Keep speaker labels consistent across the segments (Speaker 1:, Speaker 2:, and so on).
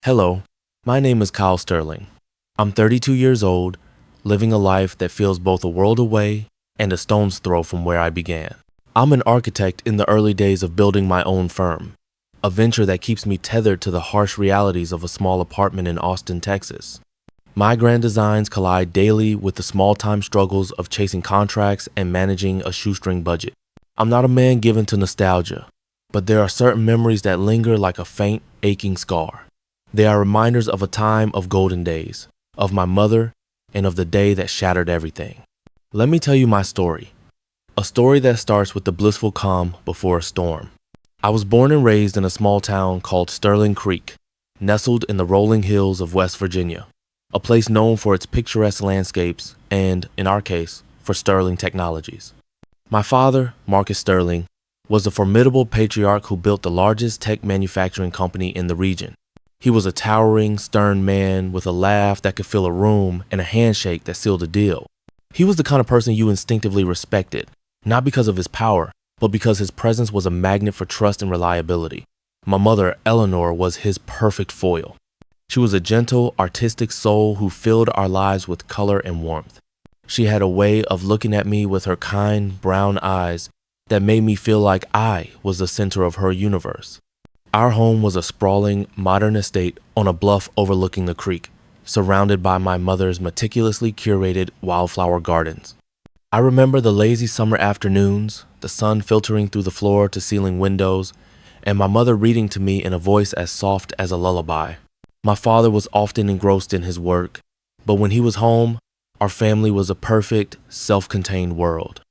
Speaker 1: Hello, my name is Kyle Sterling. I'm 32 years old, living a life that feels both a world away and a stone's throw from where I began. I'm an architect in the early days of building my own firm, a venture that keeps me tethered to the harsh realities of a small apartment in Austin, Texas. My grand designs collide daily with the small-time struggles of chasing contracts and managing a shoestring budget. I'm not a man given to nostalgia, but there are certain memories that linger like a faint, aching scar. They are reminders of a time of golden days, of my mother, and of the day that shattered everything. Let me tell you my story. A story that starts with the blissful calm before a storm. I was born and raised in a small town called Sterling Creek, nestled in the rolling hills of West Virginia, a place known for its picturesque landscapes and, in our case, for Sterling technologies. My father, Marcus Sterling, was a formidable patriarch who built the largest tech manufacturing company in the region. He was a towering, stern man with a laugh that could fill a room and a handshake that sealed a deal. He was the kind of person you instinctively respected, not because of his power, but because his presence was a magnet for trust and reliability. My mother, Eleanor, was his perfect foil. She was a gentle, artistic soul who filled our lives with color and warmth. She had a way of looking at me with her kind, brown eyes that made me feel like I was the center of her universe. Our home was a sprawling, modern estate on a bluff overlooking the creek, surrounded by my mother's meticulously curated wildflower gardens. I remember the lazy summer afternoons, the sun filtering through the floor-to-ceiling windows, and my mother reading to me in a voice as soft as a lullaby. My father was often engrossed in his work, but when he was home, our family was a perfect, self-contained world.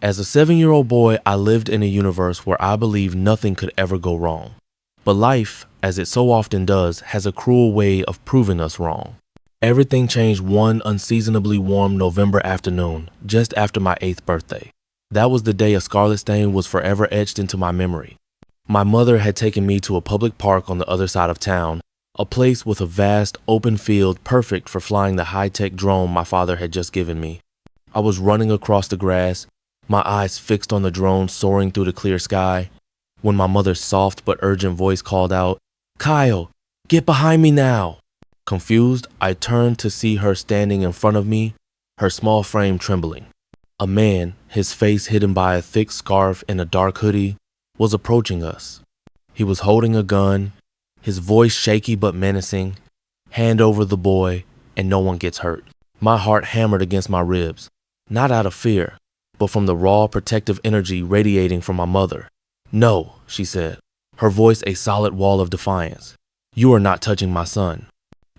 Speaker 1: As a 7-year-old boy, I lived in a universe where I believed nothing could ever go wrong. But life, as it so often does, has a cruel way of proving us wrong. Everything changed one unseasonably warm November afternoon, just after my 8th birthday. That was the day a scarlet stain was forever etched into my memory. My mother had taken me to a public park on the other side of town, a place with a vast, open field perfect for flying the high-tech drone my father had just given me. I was running across the grass, my eyes fixed on the drone soaring through the clear sky, when my mother's soft but urgent voice called out, "Kyle, get behind me now!" Confused, I turned to see her standing in front of me, her small frame trembling. A man, his face hidden by a thick scarf and a dark hoodie, was approaching us. He was holding a gun, his voice shaky but menacing. Hand over the boy, and no one gets hurt. My heart hammered against my ribs, not out of fear, but from the raw protective energy radiating from my mother. "No," she said, her voice a solid wall of defiance. "You are not touching my son."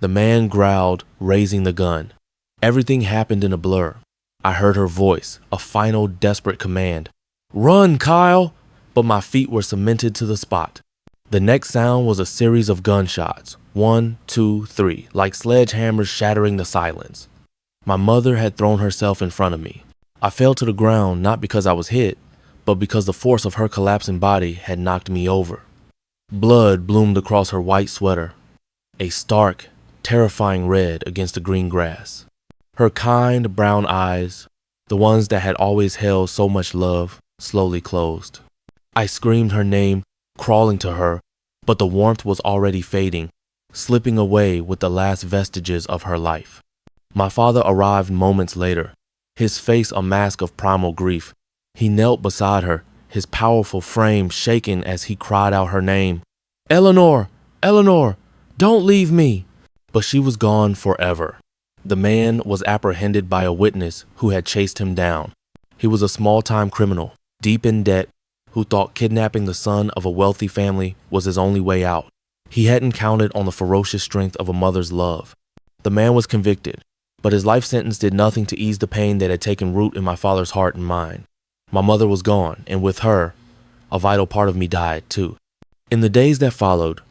Speaker 1: The man growled, raising the gun. Everything happened in a blur. I heard her voice, a final desperate command. "Run, Kyle!" But my feet were cemented to the spot. The next sound was a series of gunshots, 1, 2, 3, like sledgehammers shattering the silence. My mother had thrown herself in front of me. I fell to the ground not because I was hit, but because the force of her collapsing body had knocked me over. Blood bloomed across her white sweater, a stark, terrifying red against the green grass. Her kind brown eyes, the ones that had always held so much love, slowly closed. I screamed her name, crawling to her, but the warmth was already fading, slipping away with the last vestiges of her life. My father arrived moments later, his face a mask of primal grief. He knelt beside her, his powerful frame shaking as he cried out her name. "Eleanor! Eleanor! Don't leave me!" But she was gone forever. The man was apprehended by a witness who had chased him down. He was a small-time criminal, deep in debt, who thought kidnapping the son of a wealthy family was his only way out. He hadn't counted on the ferocious strength of a mother's love. The man was convicted, but his life sentence did nothing to ease the pain that had taken root in my father's heart and mind. My mother was gone, and with her, a vital part of me died too. In the days that followed,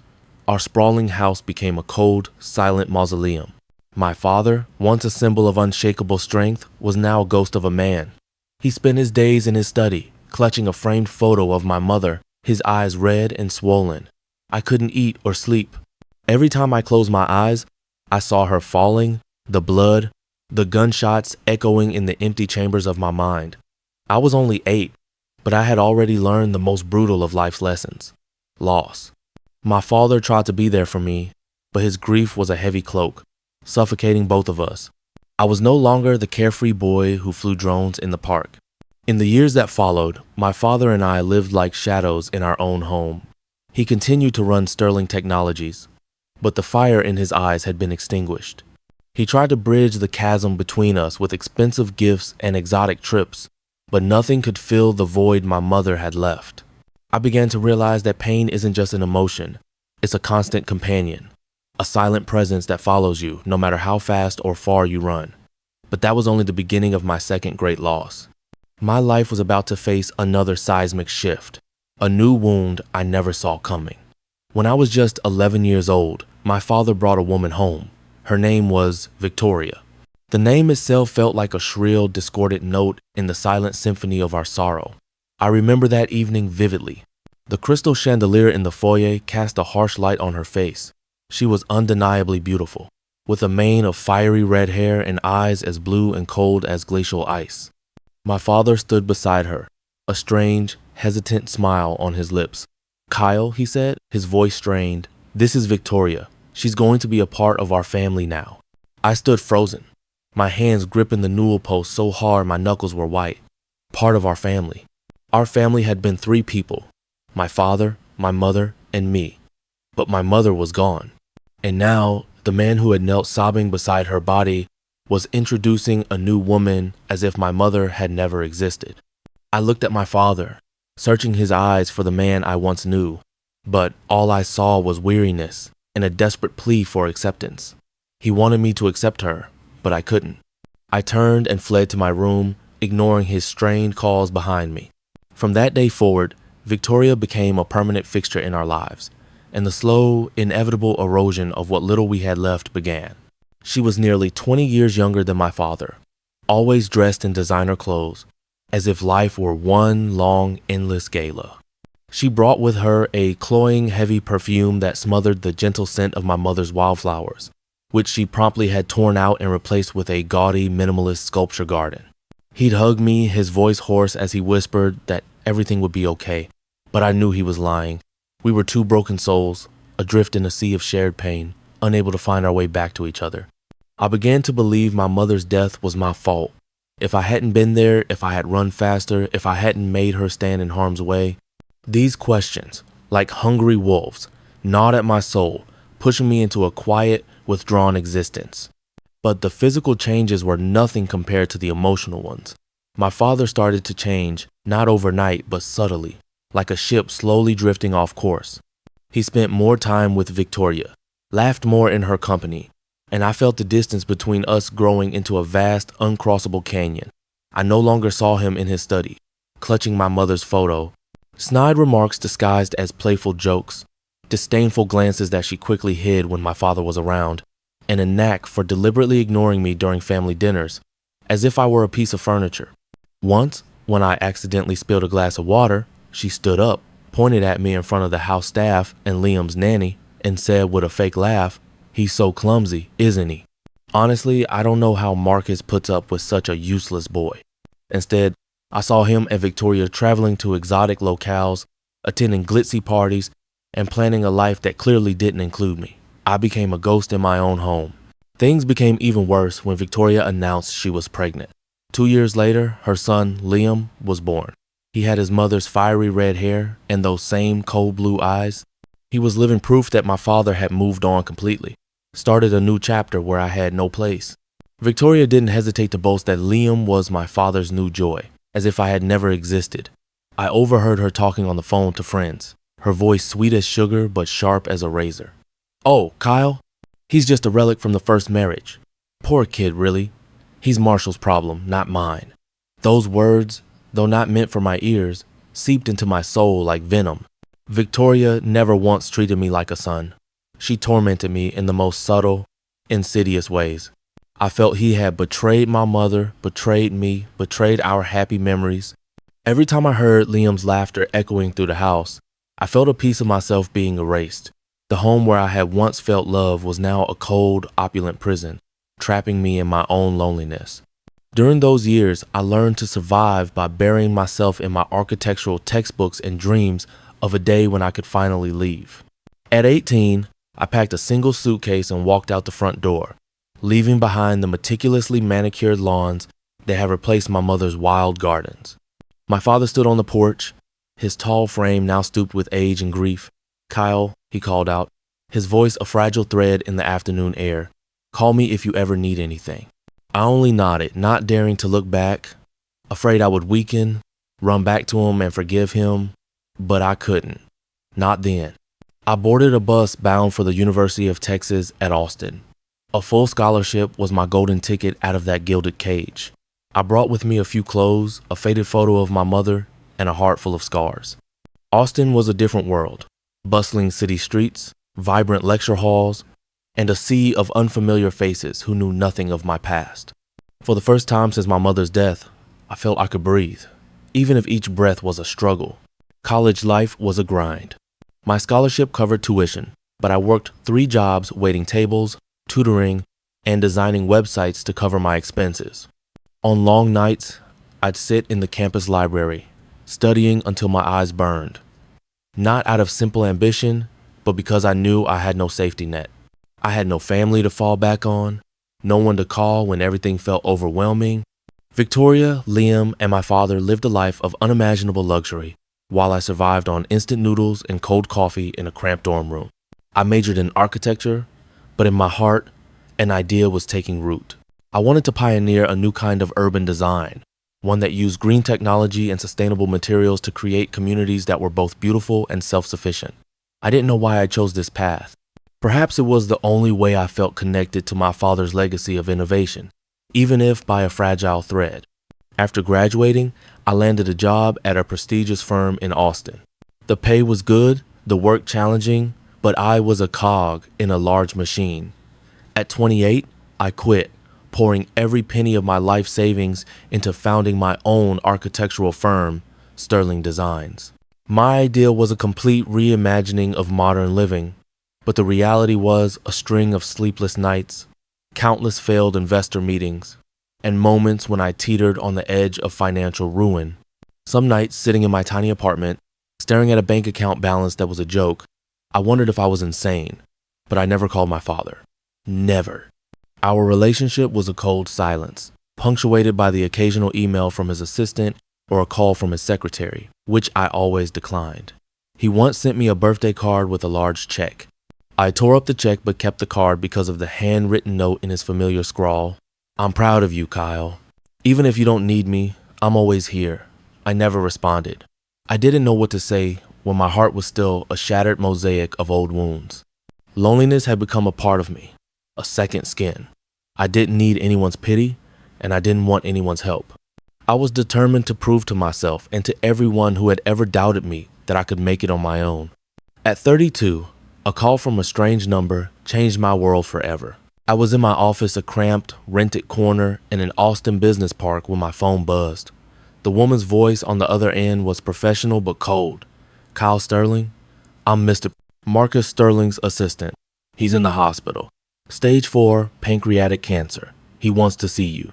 Speaker 1: our sprawling house became a cold, silent mausoleum. My father, once a symbol of unshakable strength, was now a ghost of a man. He spent his days in his study, clutching a framed photo of my mother, his eyes red and swollen. I couldn't eat or sleep. Every time I closed my eyes, I saw her falling, the blood, the gunshots echoing in the empty chambers of my mind. I was only 8, but I had already learned the most brutal of life's lessons: loss. My father tried to be there for me, but his grief was a heavy cloak, suffocating both of us. I was no longer the carefree boy who flew drones in the park. In the years that followed, my father and I lived like shadows in our own home. He continued to run Sterling Technologies, but the fire in his eyes had been extinguished. He tried to bridge the chasm between us with expensive gifts and exotic trips, but nothing could fill the void my mother had left. I began to realize that pain isn't just an emotion, it's a constant companion, a silent presence that follows you no matter how fast or far you run. But that was only the beginning of my second great loss. My life was about to face another seismic shift, a new wound I never saw coming. When I was just 11 years old, my father brought a woman home. Her name was Victoria. The name itself felt like a shrill, discordant note in the silent symphony of our sorrow. I remember that evening vividly. The crystal chandelier in the foyer cast a harsh light on her face. She was undeniably beautiful, with a mane of fiery red hair and eyes as blue and cold as glacial ice. My father stood beside her, a strange, hesitant smile on his lips. "Kyle," he said, his voice strained, "this is Victoria. She's going to be a part of our family now." I stood frozen, my hands gripping the newel post so hard my knuckles were white. Part of our family. Our family had been three people, my father, my mother, and me. But my mother was gone. And now, the man who had knelt sobbing beside her body was introducing a new woman as if my mother had never existed. I looked at my father, searching his eyes for the man I once knew, but all I saw was weariness and a desperate plea for acceptance. He wanted me to accept her, but I couldn't. I turned and fled to my room, ignoring his strained calls behind me. From that day forward, Victoria became a permanent fixture in our lives, and the slow, inevitable erosion of what little we had left began. She was nearly 20 years younger than my father, always dressed in designer clothes, as if life were one long, endless gala. She brought with her a cloying, heavy perfume that smothered the gentle scent of my mother's wildflowers, which she promptly had torn out and replaced with a gaudy, minimalist sculpture garden. He'd hug me, his voice hoarse as he whispered that everything would be okay, but I knew he was lying. We were two broken souls, adrift in a sea of shared pain, unable to find our way back to each other. I began to believe my mother's death was my fault. If I hadn't been there, if I had run faster, if I hadn't made her stand in harm's way. These questions, like hungry wolves, gnawed at my soul, pushing me into a quiet, withdrawn existence. But the physical changes were nothing compared to the emotional ones. My father started to change, not overnight, but subtly, like a ship slowly drifting off course. He spent more time with Victoria, laughed more in her company, and I felt the distance between us growing into a vast, uncrossable canyon. I no longer saw him in his study, clutching my mother's photo. Snide remarks disguised as playful jokes, disdainful glances that she quickly hid when my father was around, and a knack for deliberately ignoring me during family dinners, as if I were a piece of furniture. Once, when I accidentally spilled a glass of water, she stood up, pointed at me in front of the house staff and Liam's nanny, and said with a fake laugh, "He's so clumsy, isn't he?" Honestly, I don't know how Marcus puts up with such a useless boy. Instead, I saw him and Victoria traveling to exotic locales, attending glitzy parties, and planning a life that clearly didn't include me. I became a ghost in my own home. Things became even worse when Victoria announced she was pregnant. 2 years later, her son, Liam, was born. He had his mother's fiery red hair and those same cold blue eyes. He was living proof that my father had moved on completely, started a new chapter where I had no place. Victoria didn't hesitate to boast that Liam was my father's new joy, as if I had never existed. I overheard her talking on the phone to friends, her voice sweet as sugar but sharp as a razor. "Oh, Kyle? He's just a relic from the first marriage. Poor kid, really. He's Marshall's problem, not mine." Those words, though not meant for my ears, seeped into my soul like venom. Victoria never once treated me like a son. She tormented me in the most subtle, insidious ways. I felt he had betrayed my mother, betrayed me, betrayed our happy memories. Every time I heard Liam's laughter echoing through the house, I felt a piece of myself being erased. The home where I had once felt love was now a cold, opulent prison, trapping me in my own loneliness. During those years, I learned to survive by burying myself in my architectural textbooks and dreams of a day when I could finally leave. At 18, I packed a single suitcase and walked out the front door, leaving behind the meticulously manicured lawns that had replaced my mother's wild gardens. My father stood on the porch, his tall frame now stooped with age and grief. "Kyle," he called out, his voice a fragile thread in the afternoon air. "Call me if you ever need anything." I only nodded, not daring to look back, afraid I would weaken, run back to him and forgive him, but I couldn't. Not then. I boarded a bus bound for the University of Texas at Austin. A full scholarship was my golden ticket out of that gilded cage. I brought with me a few clothes, a faded photo of my mother, and a heart full of scars. Austin was a different world. Bustling city streets, vibrant lecture halls, and a sea of unfamiliar faces who knew nothing of my past. For the first time since my mother's death, I felt I could breathe, even if each breath was a struggle. College life was a grind. My scholarship covered tuition, but I worked 3 jobs waiting tables, tutoring, and designing websites to cover my expenses. On long nights, I'd sit in the campus library, studying until my eyes burned. Not out of simple ambition, but because I knew I had no safety net. I had no family to fall back on, no one to call when everything felt overwhelming. Victoria, Liam, and my father lived a life of unimaginable luxury, while I survived on instant noodles and cold coffee in a cramped dorm room. I majored in architecture, but in my heart, an idea was taking root. I wanted to pioneer a new kind of urban design, one that used green technology and sustainable materials to create communities that were both beautiful and self-sufficient. I didn't know why I chose this path. Perhaps it was the only way I felt connected to my father's legacy of innovation, even if by a fragile thread. After graduating, I landed a job at a prestigious firm in Austin. The pay was good, the work challenging, but I was a cog in a large machine. At 28, I quit, pouring every penny of my life savings into founding my own architectural firm, Sterling Designs. My idea was a complete reimagining of modern living, but the reality was a string of sleepless nights, countless failed investor meetings, and moments when I teetered on the edge of financial ruin. Some nights, sitting in my tiny apartment, staring at a bank account balance that was a joke, I wondered if I was insane, but I never called my father. Never. Our relationship was a cold silence, punctuated by the occasional email from his assistant or a call from his secretary, which I always declined. He once sent me a birthday card with a large check. I tore up the check but kept the card because of the handwritten note in his familiar scrawl. "I'm proud of you, Kyle. Even if you don't need me, I'm always here." I never responded. I didn't know what to say when my heart was still a shattered mosaic of old wounds. Loneliness had become a part of me, a second skin. I didn't need anyone's pity, and I didn't want anyone's help. I was determined to prove to myself and to everyone who had ever doubted me that I could make it on my own. At 32, a call from a strange number changed my world forever. I was in my office, a cramped, rented corner in an Austin business park when my phone buzzed. The woman's voice on the other end was professional but cold. "Kyle Sterling? I'm Mr. Marcus Sterling's assistant. He's in the hospital. Stage 4 pancreatic cancer. He wants to see you."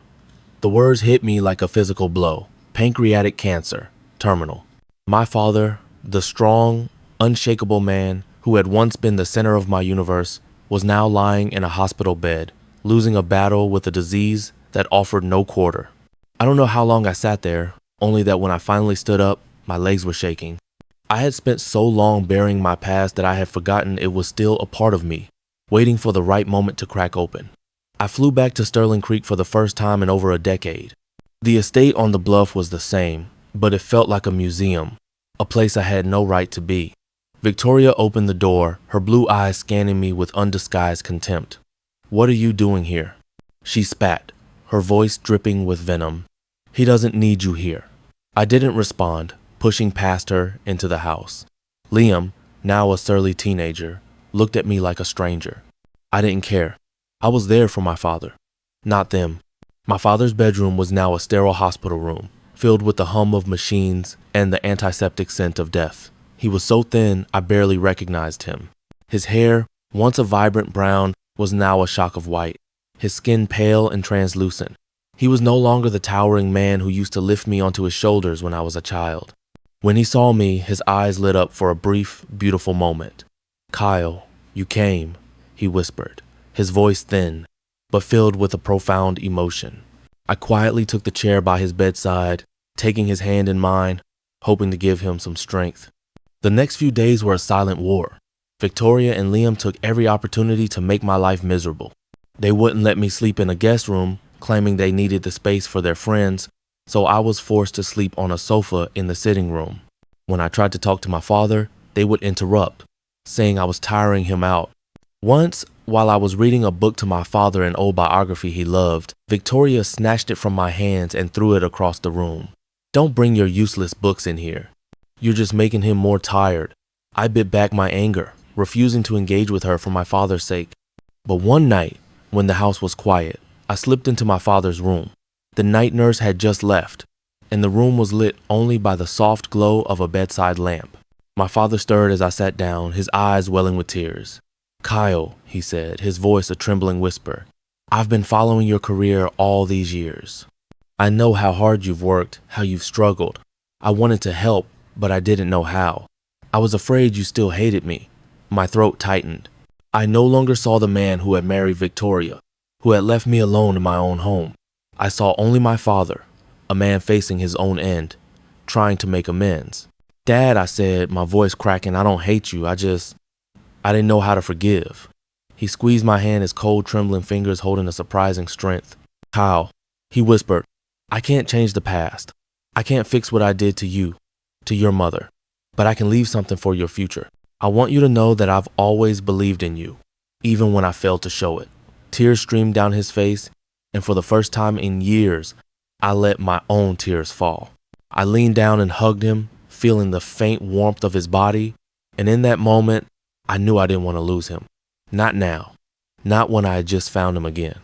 Speaker 1: The words hit me like a physical blow. Pancreatic cancer. Terminal. My father, the strong, unshakable man who had once been the center of my universe, was now lying in a hospital bed, losing a battle with a disease that offered no quarter. I don't know how long I sat there, only that when I finally stood up, my legs were shaking. I had spent so long burying my past that I had forgotten it was still a part of me, waiting for the right moment to crack open. I flew back to Sterling Creek for the first time in over a decade. The estate on the bluff was the same, but it felt like a museum, a place I had no right to be. Victoria opened the door, her blue eyes scanning me with undisguised contempt. "What are you doing here?" She spat, her voice dripping with venom. "He doesn't need you here." I didn't respond, pushing past her into the house. Liam, now a surly teenager, looked at me like a stranger. I didn't care. I was there for my father, not them. My father's bedroom was now a sterile hospital room, filled with the hum of machines and the antiseptic scent of death. He was so thin I barely recognized him. His hair, once a vibrant brown, was now a shock of white, his skin pale and translucent. He was no longer the towering man who used to lift me onto his shoulders when I was a child. When he saw me, his eyes lit up for a brief, beautiful moment. "Kyle, You came, he whispered, his voice thin, but filled with a profound emotion. I quietly took the chair by his bedside, taking his hand in mine, hoping to give him some strength. The next few days were a silent war. Victoria and Liam took every opportunity to make my life miserable. They wouldn't let me sleep in a guest room, claiming they needed the space for their friends, so I was forced to sleep on a sofa in the sitting room. When I tried to talk to my father, they would interrupt, saying I was tiring him out. Once, while I was reading a book to my father, an old biography he loved, Victoria snatched it from my hands and threw it across the room. Don't bring your useless books in here. You're just making him more tired. I bit back my anger, refusing to engage with her for my father's sake. But one night, when the house was quiet, I slipped into my father's room. The night nurse had just left, and the room was lit only by the soft glow of a bedside lamp. My father stirred as I sat down, his eyes welling with tears. "Kyle," he said, his voice a trembling whisper, "I've been following your career all these years. I know how hard you've worked, how you've struggled. I wanted to help, but I didn't know how. I was afraid you still hated me." My throat tightened. I no longer saw the man who had married Victoria, who had left me alone in my own home. I saw only my father, a man facing his own end, trying to make amends. "Dad," I said, my voice cracking, "I don't hate you. I didn't know how to forgive." He squeezed my hand, his cold, trembling fingers holding a surprising strength. "Kyle," he whispered, "I can't change the past. I can't fix what I did to you, to your mother, but I can leave something for your future. I want you to know that I've always believed in you, even when I failed to show it." Tears streamed down his face, and for the first time in years, I let my own tears fall. I leaned down and hugged him, feeling the faint warmth of his body, and in that moment, I knew I didn't want to lose him. Not now. Not when I had just found him again.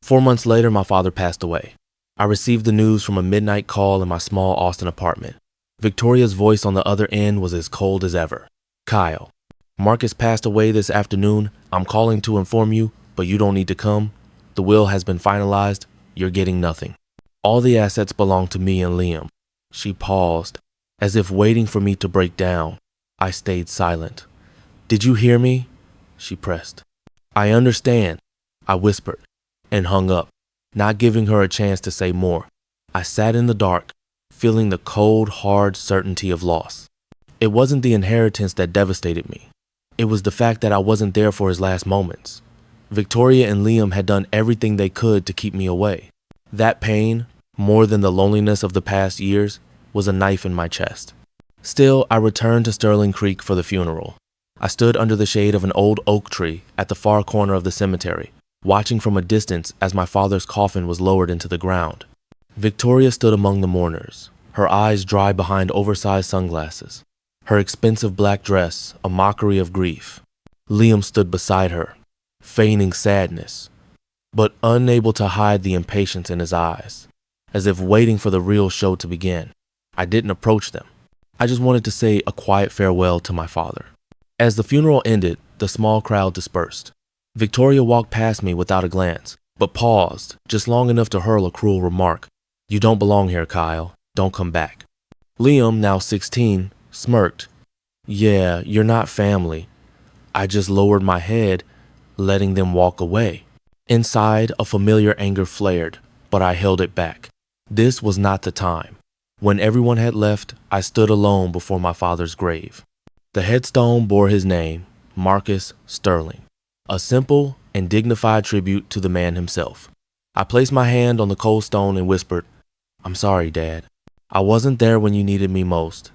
Speaker 1: 4 months later, my father passed away. I received the news from a midnight call in my small Austin apartment. Victoria's voice on the other end was as cold as ever. "Kyle, Marcus passed away this afternoon. I'm calling to inform you, but you don't need to come. The will has been finalized. You're getting nothing. All the assets belong to me and Liam." She paused, as if waiting for me to break down. I stayed silent. "Did you hear me?" she pressed. "I understand," I whispered, and hung up, not giving her a chance to say more. I sat in the dark, feeling the cold, hard certainty of loss. It wasn't the inheritance that devastated me. It was the fact that I wasn't there for his last moments. Victoria and Liam had done everything they could to keep me away. That pain, more than the loneliness of the past years, was a knife in my chest. Still, I returned to Sterling Creek for the funeral. I stood under the shade of an old oak tree at the far corner of the cemetery, watching from a distance as my father's coffin was lowered into the ground. Victoria stood among the mourners, her eyes dry behind oversized sunglasses, her expensive black dress a mockery of grief. Liam stood beside her, feigning sadness, but unable to hide the impatience in his eyes, as if waiting for the real show to begin. I didn't approach them. I just wanted to say a quiet farewell to my father. As the funeral ended, the small crowd dispersed. Victoria walked past me without a glance, but paused just long enough to hurl a cruel remark. "You don't belong here, Kyle. Don't come back." Liam, now 16, smirked. "Yeah, you're not family." I just lowered my head, letting them walk away. Inside, a familiar anger flared, but I held it back. This was not the time. When everyone had left, I stood alone before my father's grave. The headstone bore his name, Marcus Sterling, a simple and dignified tribute to the man himself. I placed my hand on the cold stone and whispered, "I'm sorry, Dad. I wasn't there when you needed me most."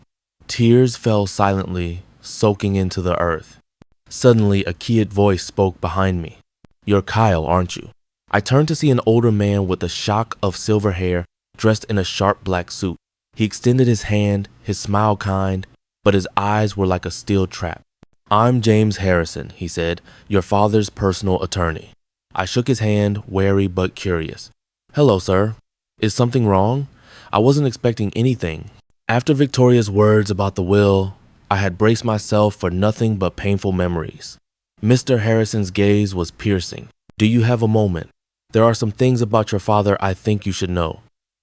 Speaker 1: Tears fell silently, soaking into the earth. Suddenly, a keyed voice spoke behind me. "You're Kyle, aren't you?" I turned to see an older man with a shock of silver hair, dressed in a sharp black suit. He extended his hand, his smile kind, but his eyes were like a steel trap. "I'm James Harrison," he said, "your father's personal attorney." I shook his hand, wary but curious. "Hello, sir. Is something wrong?" I wasn't expecting anything. After Victoria's words about the will, I had braced myself for nothing but painful memories. Mr. Harrison's gaze was piercing. "Do you have a moment? There are some things about your father I think you should know."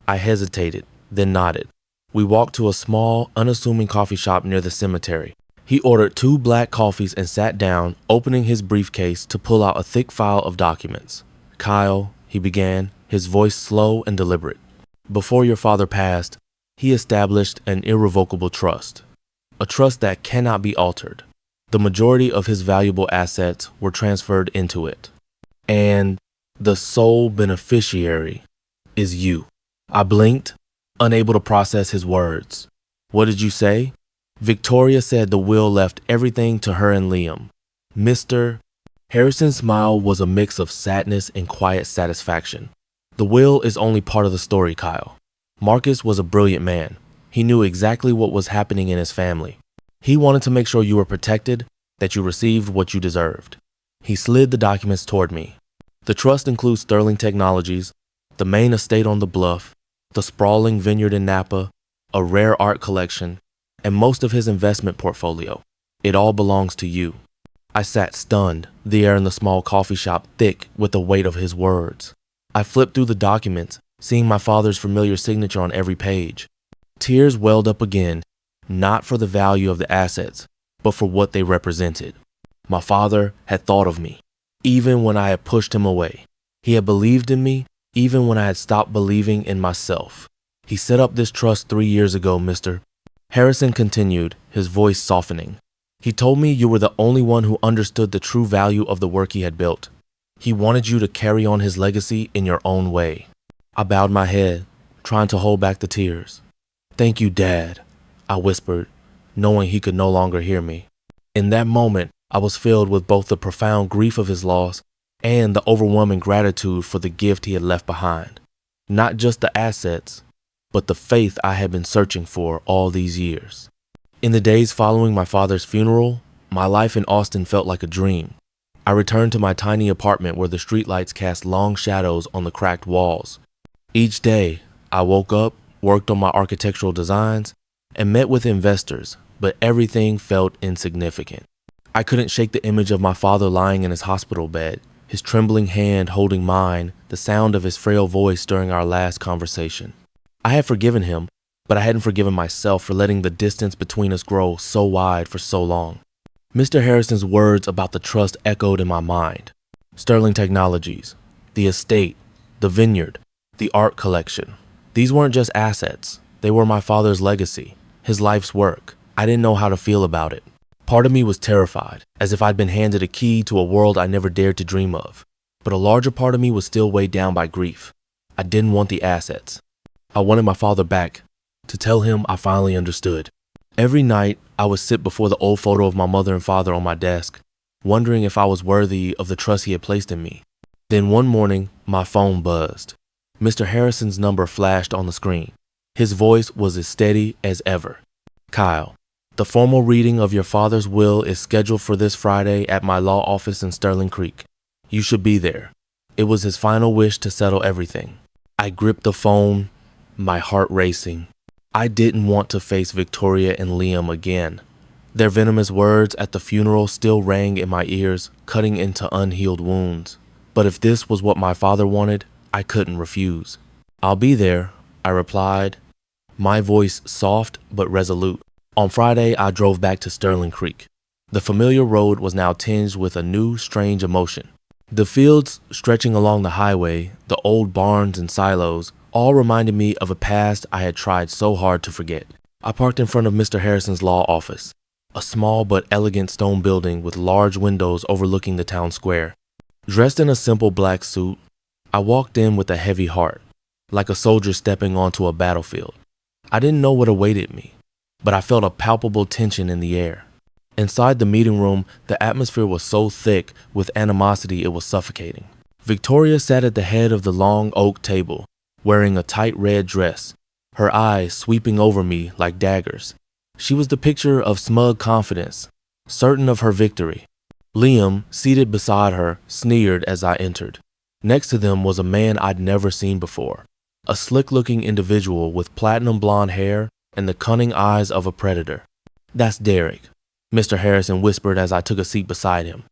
Speaker 1: I hesitated, then nodded. We walked to a small, unassuming coffee shop near the cemetery. He ordered 2 black coffees and sat down, opening his briefcase to pull out a thick file of documents. "Kyle," he began, his voice slow and deliberate. "Before your father passed, he established an irrevocable trust. A trust that cannot be altered. The majority of his valuable assets were transferred into it. And the sole beneficiary is you." I blinked, unable to process his words. "What did you say?" "Victoria said the will left everything to her and Liam. Mr. Harrison's smile was a mix of sadness and quiet satisfaction. "The will is only part of the story, Kyle. Marcus was a brilliant man. He knew exactly what was happening in his family. He wanted to make sure you were protected, that you received what you deserved." He slid the documents toward me. "The trust includes Sterling Technologies, the main estate on the bluff, the sprawling vineyard in Napa, a rare art collection, and most of his investment portfolio. It all belongs to you." I sat stunned, the air in the small coffee shop thick with the weight of his words. I flipped through the documents, seeing my father's familiar signature on every page. Tears welled up again, not for the value of the assets, but for what they represented. My father had thought of me, even when I had pushed him away. He had believed in me, even when I had stopped believing in myself. "He set up this trust 3 years ago, Mr. Harrison continued, his voice softening. "He told me you were the only one who understood the true value of the work he had built. He wanted you to carry on his legacy in your own way." I bowed my head, trying to hold back the tears. "Thank you, Dad," I whispered, knowing he could no longer hear me. In that moment, I was filled with both the profound grief of his loss and the overwhelming gratitude for the gift he had left behind. Not just the assets, but the faith I had been searching for all these years. In the days following my father's funeral, my life in Austin felt like a dream. I returned to my tiny apartment where the streetlights cast long shadows on the cracked walls. Each day, I woke up, worked on my architectural designs, and met with investors, but everything felt insignificant. I couldn't shake the image of my father lying in his hospital bed, his trembling hand holding mine, the sound of his frail voice during our last conversation. I had forgiven him, but I hadn't forgiven myself for letting the distance between us grow so wide for so long. Mr. Harrison's words about the trust echoed in my mind. Sterling Technologies, the estate, the vineyard, the art collection. These weren't just assets. They were my father's legacy, his life's work. I didn't know how to feel about it. Part of me was terrified, as if I'd been handed a key to a world I never dared to dream of. But a larger part of me was still weighed down by grief. I didn't want the assets. I wanted my father back, to tell him I finally understood. Every night, I would sit before the old photo of my mother and father on my desk, wondering if I was worthy of the trust he had placed in me. Then one morning, my phone buzzed. Mr. Harrison's number flashed on the screen. His voice was as steady as ever. "Kyle, the formal reading of your father's will is scheduled for this Friday at my law office in Sterling Creek. You should be there. It was his final wish to settle everything." I gripped the phone, my heart racing. I didn't want to face Victoria and Liam again. Their venomous words at the funeral still rang in my ears, cutting into unhealed wounds. But if this was what my father wanted, I couldn't refuse. "I'll be there," I replied, my voice soft but resolute. On Friday, I drove back to Sterling Creek. The familiar road was now tinged with a new, strange emotion. The fields stretching along the highway, the old barns and silos, all reminded me of a past I had tried so hard to forget. I parked in front of Mr. Harrison's law office, a small but elegant stone building with large windows overlooking the town square. Dressed in a simple black suit, I walked in with a heavy heart, like a soldier stepping onto a battlefield. I didn't know what awaited me, but I felt a palpable tension in the air. Inside the meeting room, the atmosphere was so thick with animosity it was suffocating. Victoria sat at the head of the long oak table, wearing a tight red dress, her eyes sweeping over me like daggers. She was the picture of smug confidence, certain of her victory. Liam, seated beside her, sneered as I entered. Next to them was a man I'd never seen before, a slick-looking individual with platinum blonde hair and the cunning eyes of a predator. "That's Derek," Mr. Harrison whispered as I took a seat beside him.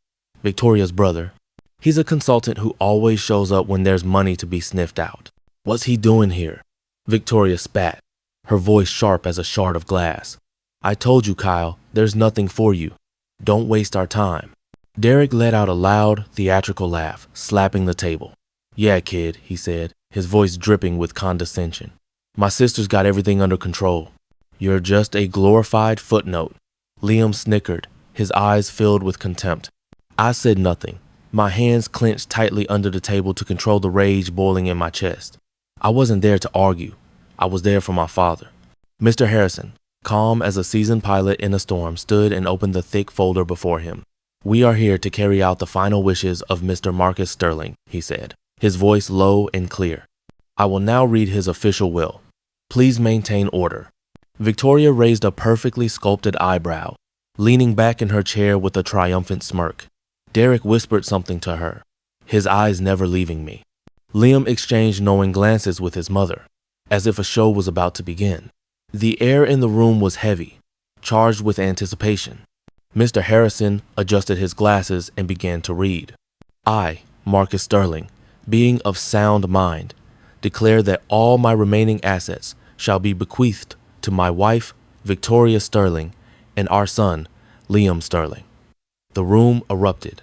Speaker 1: "Victoria's brother. He's a consultant who always shows up when there's money to be sniffed out." "What's he doing here?" Victoria spat, her voice sharp as a shard of glass. "I told you, Kyle, There's nothing for you. Don't waste our time. Derek let out a loud, theatrical laugh, slapping the table. Yeah, kid, he said, his voice dripping with condescension. My sister's got everything under control. You're just a glorified footnote. Liam snickered, his eyes filled with contempt. I said nothing, my hands clenched tightly under the table to control the rage boiling in my chest. I wasn't there to argue. I was there for my father. Mr. Harrison, calm as a seasoned pilot in a storm, stood and opened the thick folder before him. We are here to carry out the final wishes of Mr. Marcus Sterling, he said, his voice low and clear. I will now read his official will. Please maintain order. Victoria raised a perfectly sculpted eyebrow, leaning back in her chair with a triumphant smirk. Derek whispered something to her, his eyes never leaving me. Liam exchanged knowing glances with his mother, as if a show was about to begin. The air in the room was heavy, charged with anticipation. Mr. Harrison adjusted his glasses and began to read. I, Marcus Sterling, being of sound mind, declare that all my remaining assets shall be bequeathed to my wife, Victoria Sterling, and our son, Liam Sterling. The room erupted.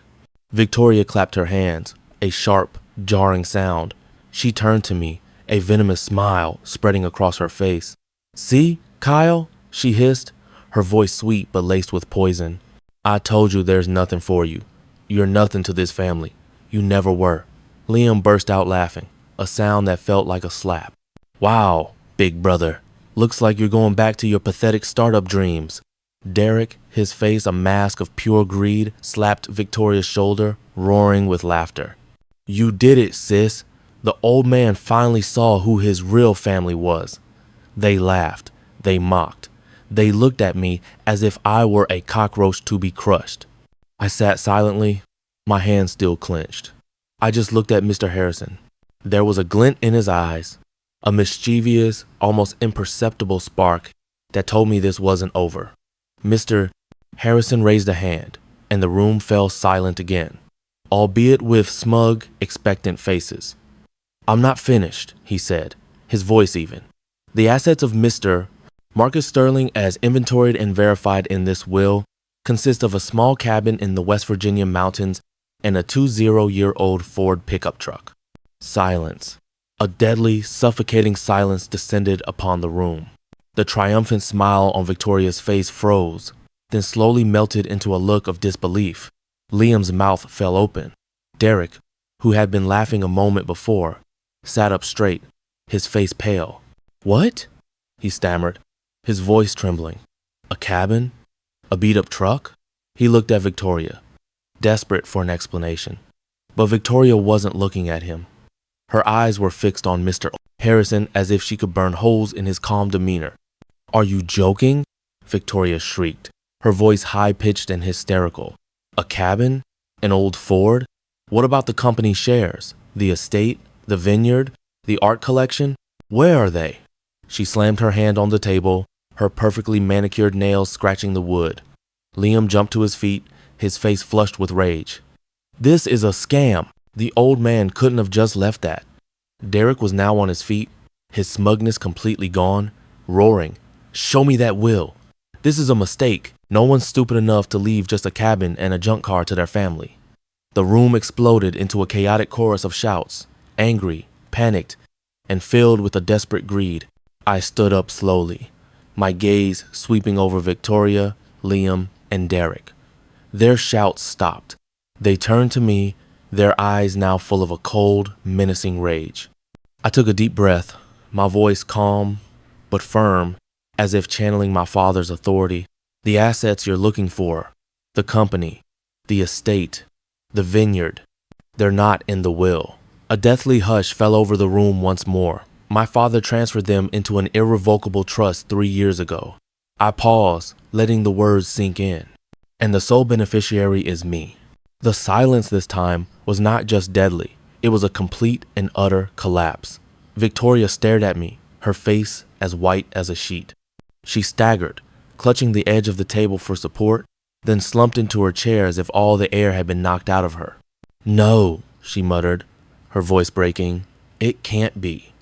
Speaker 1: Victoria clapped her hands, a sharp, jarring sound. She turned to me, a venomous smile spreading across her face. See, Kyle, she hissed, her voice sweet but laced with poison. I told you there's nothing for you. You're nothing to this family. You never were. Liam burst out laughing, a sound that felt like a slap. Wow, big brother. Looks like you're going back to your pathetic startup dreams. Derek, his face a mask of pure greed, slapped Victoria's shoulder, roaring with laughter. You did it, sis. The old man finally saw who his real family was. They laughed. They mocked. They looked at me as if I were a cockroach to be crushed. I sat silently, my hands still clenched. I just looked at Mr. Harrison. There was a glint in his eyes, a mischievous, almost imperceptible spark that told me this wasn't over. Mr. Harrison raised a hand, and the room fell silent again, albeit with smug, expectant faces. I'm not finished, he said, his voice even. The assets of Mr. Marcus Sterling, as inventoried and verified in this will, consist of a small cabin in the West Virginia mountains and a 20-year-old Ford pickup truck. Silence. A deadly, suffocating silence descended upon the room. The triumphant smile on Victoria's face froze, then slowly melted into a look of disbelief. Liam's mouth fell open. Derek, who had been laughing a moment before, sat up straight, his face pale. What? He stammered, his voice trembling. A cabin? A beat-up truck? He looked at Victoria, desperate for an explanation. But Victoria wasn't looking at him. Her eyes were fixed on Mr. Harrison as if she could burn holes in his calm demeanor. Are you joking? Victoria shrieked, her voice high-pitched and hysterical. A cabin? An old Ford? What about the company shares? The estate? The vineyard? The art collection? Where are they? She slammed her hand on the table, her perfectly manicured nails scratching the wood. Liam jumped to his feet, his face flushed with rage. This is a scam. The old man couldn't have just left that. Derek was now on his feet, his smugness completely gone, roaring, Show me that will. This is a mistake. No one's stupid enough to leave just a cabin and a junk car to their family. The room exploded into a chaotic chorus of shouts, angry, panicked, and filled with a desperate greed. I stood up slowly, my gaze sweeping over Victoria, Liam, and Derek. Their shouts stopped. They turned to me, their eyes now full of a cold, menacing rage. I took a deep breath, my voice calm but firm, as if channeling my father's authority. The assets you're looking for, the company, the estate, the vineyard, they're not in the will. A deathly hush fell over the room once more. My father transferred them into an irrevocable trust 3 years ago. I paused, letting the words sink in. And the sole beneficiary is me. The silence this time was not just deadly. It was a complete and utter collapse. Victoria stared at me, her face as white as a sheet. She staggered, clutching the edge of the table for support, then slumped into her chair as if all the air had been knocked out of her. No, she muttered, her voice breaking. It can't be.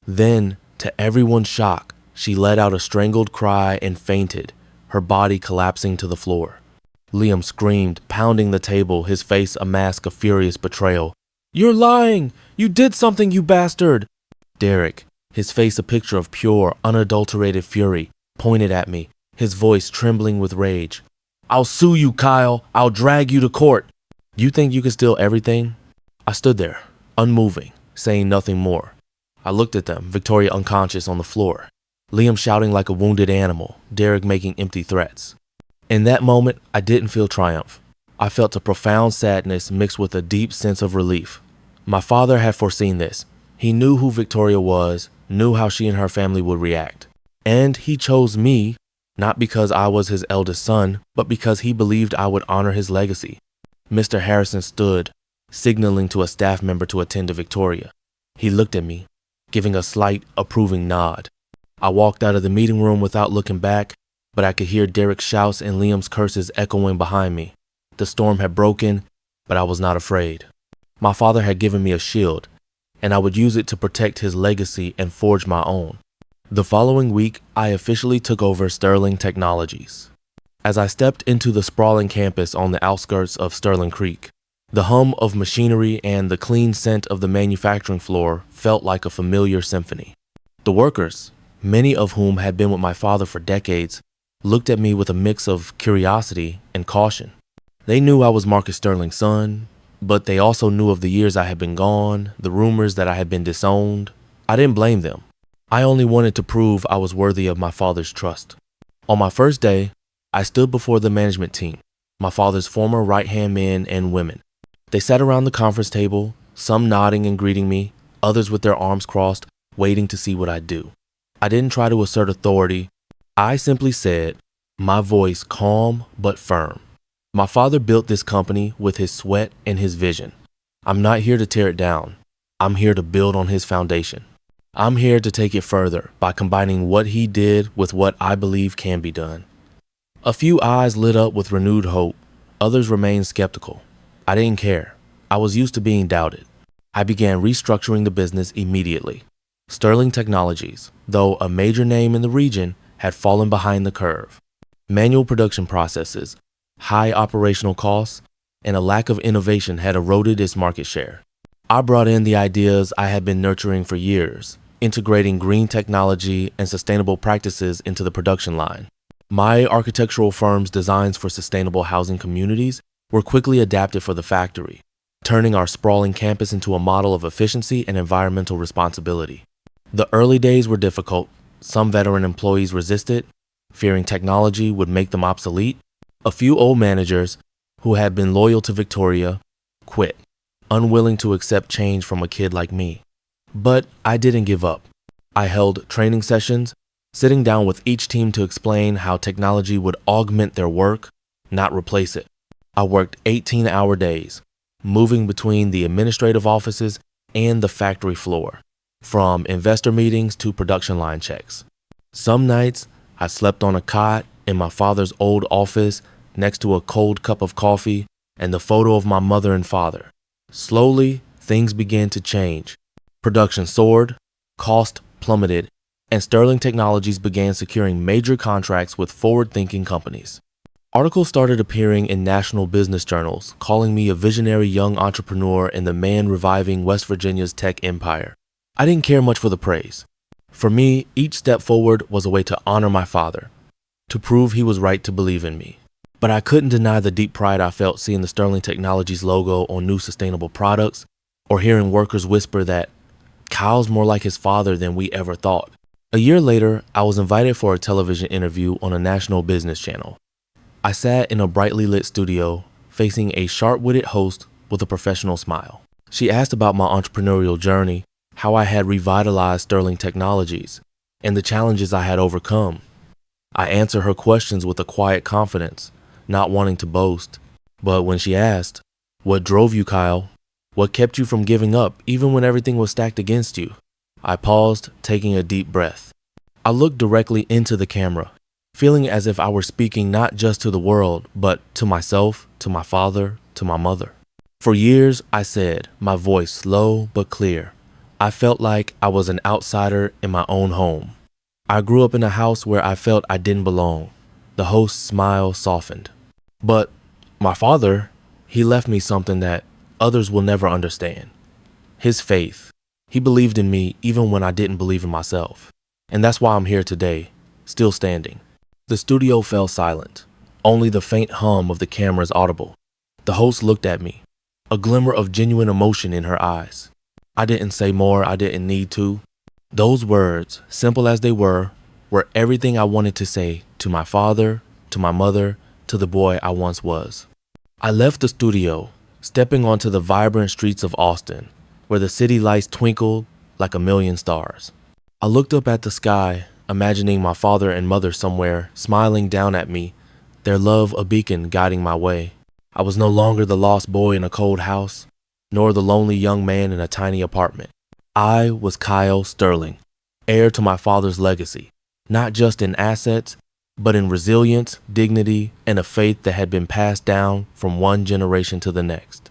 Speaker 1: Then, to everyone's shock, she let out a strangled cry and fainted, her body collapsing to the floor. Liam screamed, pounding the table, his face a mask of furious betrayal. "You're lying! You did something, you bastard!" Derek, his face a picture of pure, unadulterated fury, pointed at me, his voice trembling with rage. "I'll sue you, Kyle! I'll drag you to court!" "You think you can steal everything?" I stood there, unmoving, saying nothing more. I looked at them, Victoria unconscious on the floor, Liam shouting like a wounded animal, Derek making empty threats. In that moment, I didn't feel triumph. I felt a profound sadness mixed with a deep sense of relief. My father had foreseen this. He knew who Victoria was, knew how she and her family would react. And he chose me, not because I was his eldest son, but because he believed I would honor his legacy. Mr. Harrison stood, signaling to a staff member to attend to Victoria. He looked at me, giving a slight, approving nod. I walked out of the meeting room without looking back, but I could hear Derek's shouts and Liam's curses echoing behind me. The storm had broken, but I was not afraid. My father had given me a shield, and I would use it to protect his legacy and forge my own. The following week, I officially took over Sterling Technologies. As I stepped into the sprawling campus on the outskirts of Sterling Creek, the hum of machinery and the clean scent of the manufacturing floor felt like a familiar symphony. The workers, many of whom had been with my father for decades, looked at me with a mix of curiosity and caution. They knew I was Marcus Sterling's son, but they also knew of the years I had been gone, the rumors that I had been disowned. I didn't blame them. I only wanted to prove I was worthy of my father's trust. On my first day, I stood before the management team, my father's former right-hand men and women. They sat around the conference table, some nodding and greeting me, others with their arms crossed, waiting to see what I'd do. I didn't try to assert authority. I simply said, my voice calm but firm. My father built this company with his sweat and his vision. I'm not here to tear it down. I'm here to build on his foundation. I'm here to take it further by combining what he did with what I believe can be done. A few eyes lit up with renewed hope. Others remained skeptical. I didn't care. I was used to being doubted. I began restructuring the business immediately. Sterling Technologies, though a major name in the region, had fallen behind the curve. Manual production processes, high operational costs, and a lack of innovation had eroded its market share. I brought in the ideas I had been nurturing for years, integrating green technology and sustainable practices into the production line. My architectural firm's designs for sustainable housing communities were quickly adapted for the factory, turning our sprawling campus into a model of efficiency and environmental responsibility. The early days were difficult. Some veteran employees resisted, fearing technology would make them obsolete. A few old managers, who had been loyal to Victoria, quit, unwilling to accept change from a kid like me. But I didn't give up. I held training sessions, sitting down with each team to explain how technology would augment their work, not replace it. I worked 18-hour days, moving between the administrative offices and the factory floor, from investor meetings to production line checks. Some nights, I slept on a cot in my father's old office next to a cold cup of coffee and the photo of my mother and father. Slowly, things began to change. Production soared, cost plummeted, and Sterling Technologies began securing major contracts with forward-thinking companies. Articles started appearing in national business journals, calling me a visionary young entrepreneur in the man reviving West Virginia's tech empire. I didn't care much for the praise. For me, each step forward was a way to honor my father, to prove he was right to believe in me. But I couldn't deny the deep pride I felt seeing the Sterling Technologies logo on new sustainable products, or hearing workers whisper that Kyle's more like his father than we ever thought. A year later, I was invited for a television interview on a national business channel. I sat in a brightly lit studio, facing a sharp-witted host with a professional smile. She asked about my entrepreneurial journey, how I had revitalized Sterling Technologies, and the challenges I had overcome. I answered her questions with a quiet confidence, not wanting to boast. But when she asked, "What drove you, Kyle? What kept you from giving up even when everything was stacked against you?" I paused, taking a deep breath. I looked directly into the camera, feeling as if I were speaking not just to the world, but to myself, to my father, to my mother. For years, I said, my voice low but clear, I felt like I was an outsider in my own home. I grew up in a house where I felt I didn't belong. The host's smile softened. But my father, he left me something that others will never understand. His faith. He believed in me even when I didn't believe in myself. And that's why I'm here today, still standing. The studio fell silent. Only the faint hum of the cameras audible. The host looked at me, a glimmer of genuine emotion in her eyes. I didn't say more, I didn't need to. Those words, simple as they were everything I wanted to say to my father, to my mother, to the boy I once was. I left the studio, stepping onto the vibrant streets of Austin, where the city lights twinkled like a million stars. I looked up at the sky, imagining my father and mother somewhere, smiling down at me, their love a beacon guiding my way. I was no longer the lost boy in a cold house, nor the lonely young man in a tiny apartment. I was Kyle Sterling, heir to my father's legacy, not just in assets, but in resilience, dignity, and a faith that had been passed down from one generation to the next.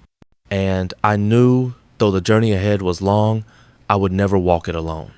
Speaker 1: And I knew, though the journey ahead was long, I would never walk it alone.